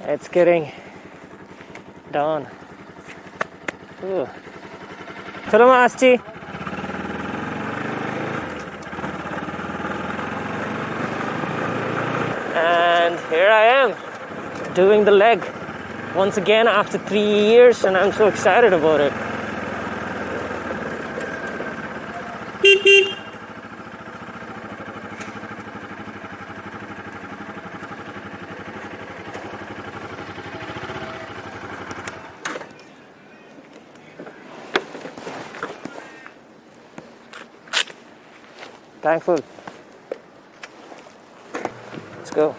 It's getting dawn. Ooh. Chalo ma aschi. And here I am doing the leg once again after 3 years, and I'm so excited about it. Thankful. Let's go.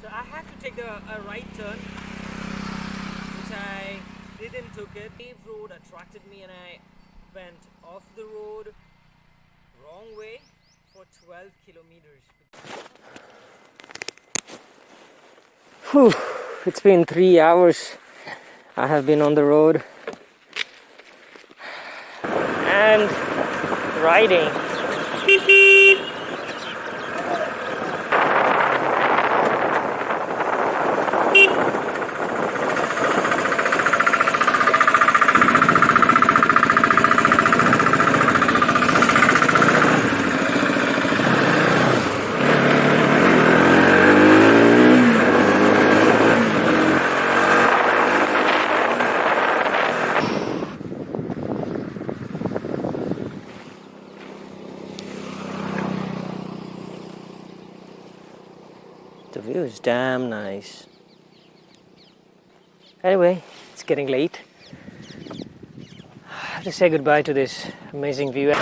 I had to take a right turn, which I didn't took it. Paved road attracted me and I went off the road wrong way for 12 kilometers. Whew, it's been 3 hours. I have been on the road and riding. The view is damn nice. Anyway, it's getting late. I have to say goodbye to this amazing view.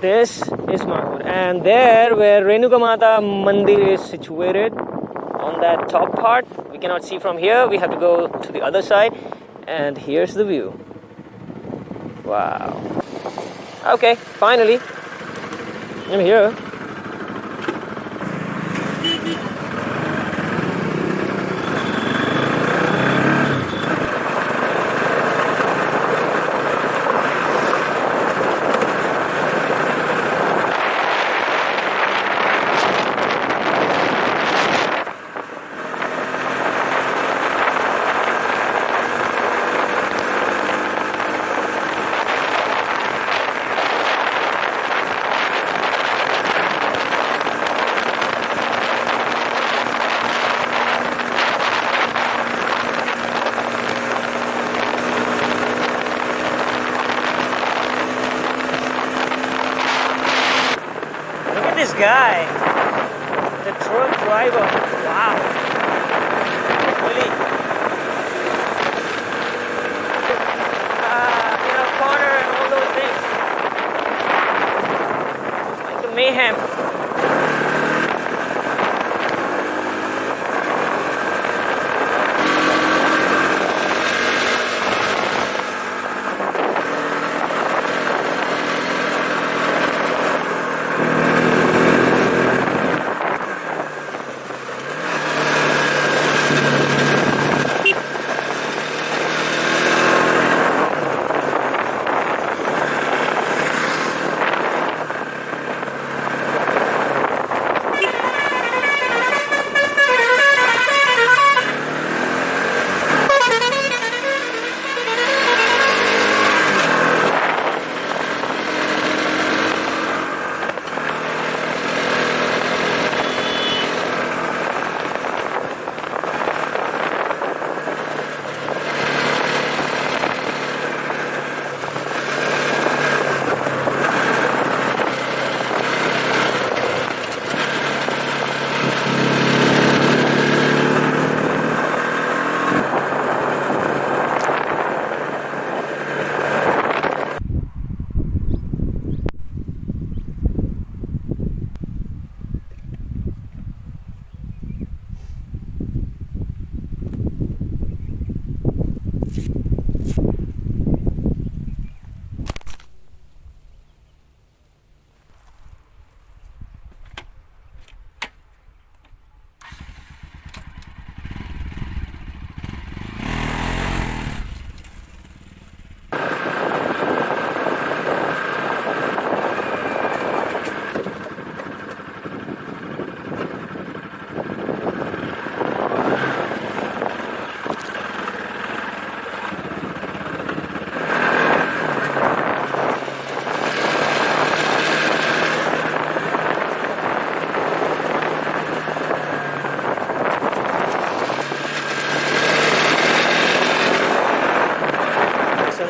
This is Marathwada, and there where Renuka Mata Mandir is situated, on that top part, we cannot see from here, we have to go to the other side, and here's the view. Wow. Okay, finally, I'm here. guy, the truck driver. Wow. Really? Corner and all those things. It's like the mayhem.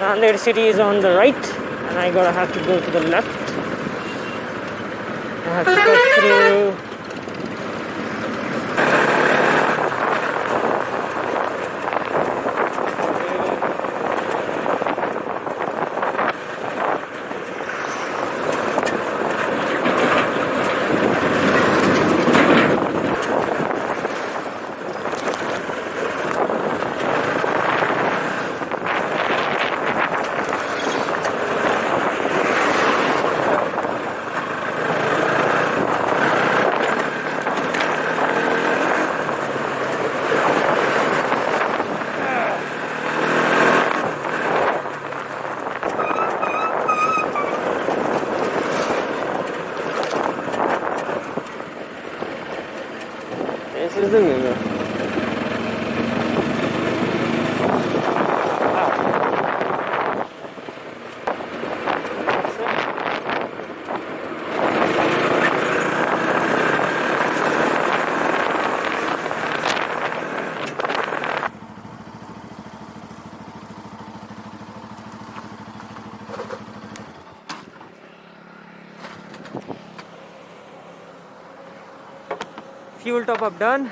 Nanded city is on the right, and I gotta have to go to the left. I have to cut through. This is the view. Fuel top up done.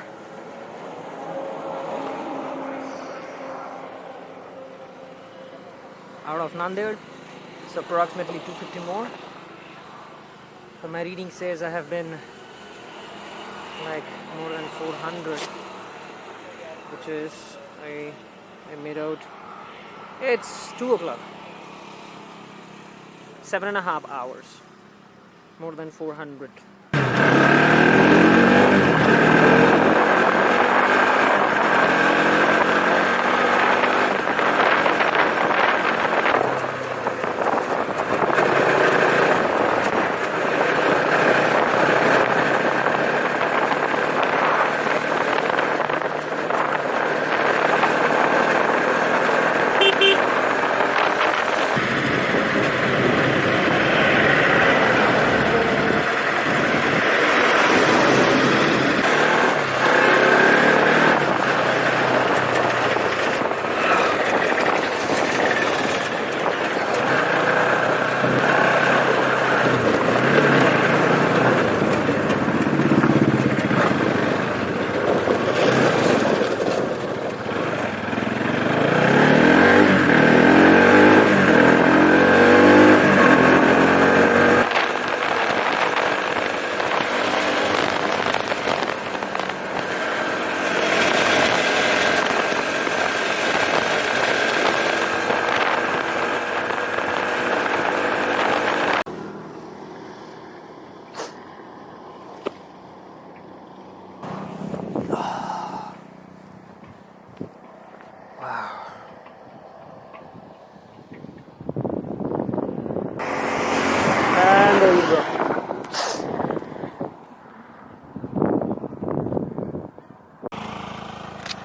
Out of Nanded, it's approximately 250 more. So my reading says I have been like more than 400, which is I made out. It's 2 o'clock. 7.5 hours. More than 400.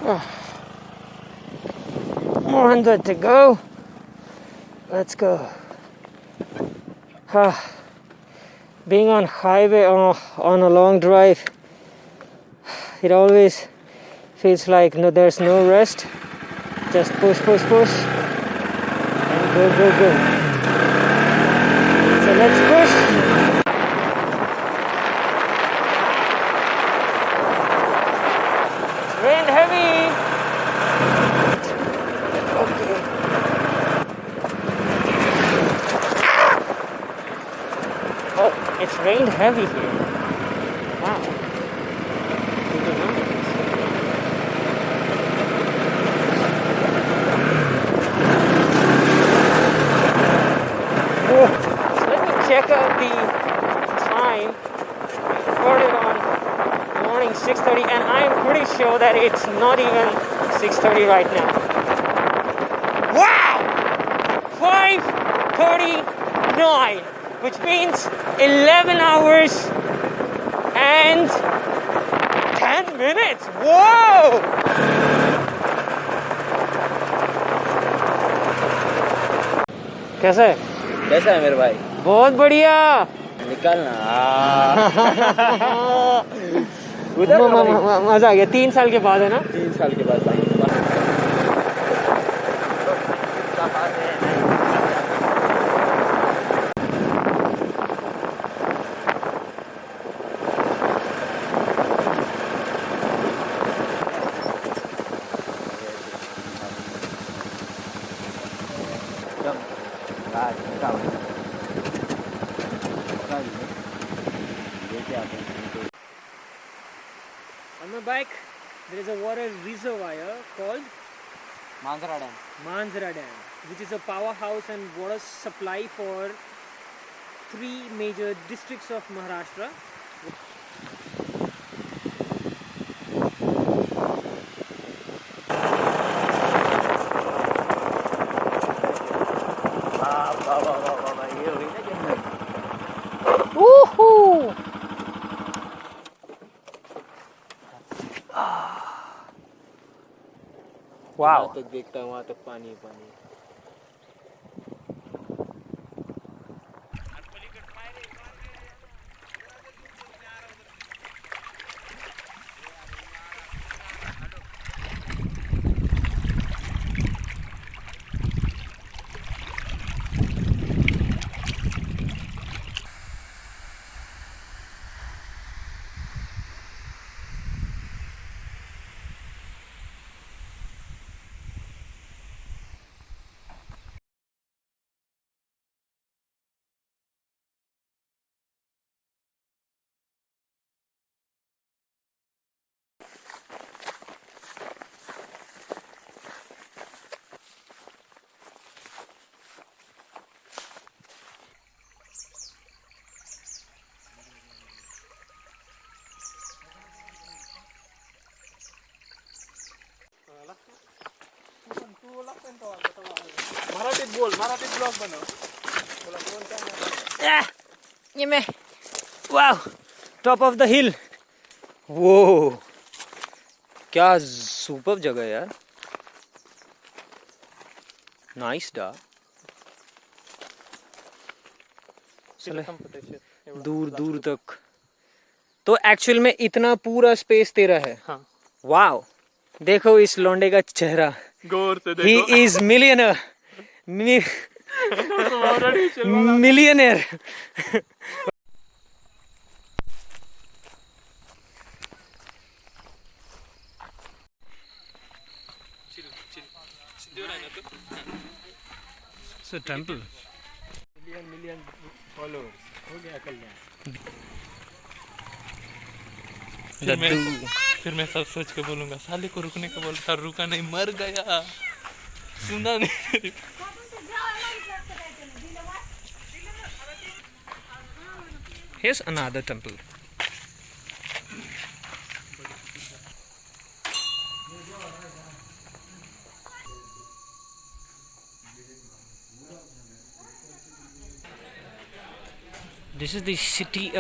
More 100 to go. Let's go. Being on highway on a long drive, it always feels like there's no rest. Just push, push, push, and go, go, go. So let's push. It's rained heavy. Okay. Oh, it's rained heavy here. Wow. Check out the time. Recorded on morning 6:30, and I'm pretty sure that it's not even 6:30 right now. Wow! 5:39, which means 11 hours and 10 minutes. Whoa! कैसा है? कैसा है मेरे भाई? बहुत बढ़िया। निकलना। मजा आ गया। 3 साल के बाद है ना? 3 साल के बाद भाई। On my bike, there is a water reservoir called Mansara Dam, which is a powerhouse and water supply for 3 major districts of Maharashtra. Woohoo! Wow. तक देखता है वहाँ तक पानी पानी। मराठीत ब्लॉग बनव. ये मैं. Wow, top of the hill. Whoa, क्या सुपर जगह है यार. नाइस डा. दूर दूर तक. तो एक्चुअल में इतना पूरा स्पेस तेरा है. हाँ. वाओ, देखो इस लौंडे का चेहरा. गौर से देखो. He is millionaire. Millionaire. It's a temple. Million followers. हो गया कल्याण. फिर मैं सब सोच के बोलूंगा साले को रुकने को बोल था, रुका नहीं, मर गया. सुना नहीं. Here's another temple. This is the city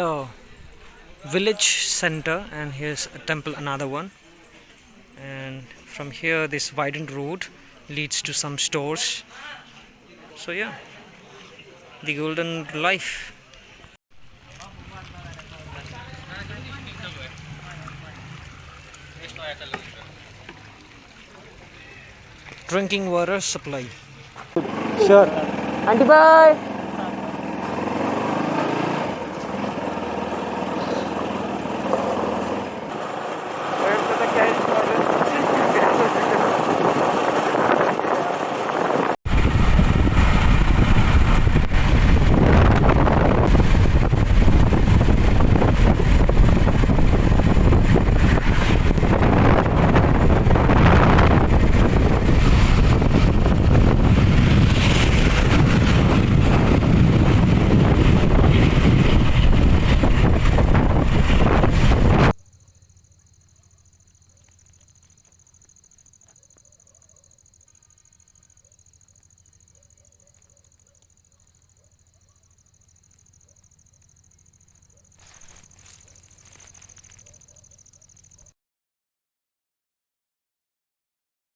village center, and here's a temple, another one. and from here this widened road leads to some stores. So yeah, the golden life. Drinking water supply. Sure. Auntie, bye.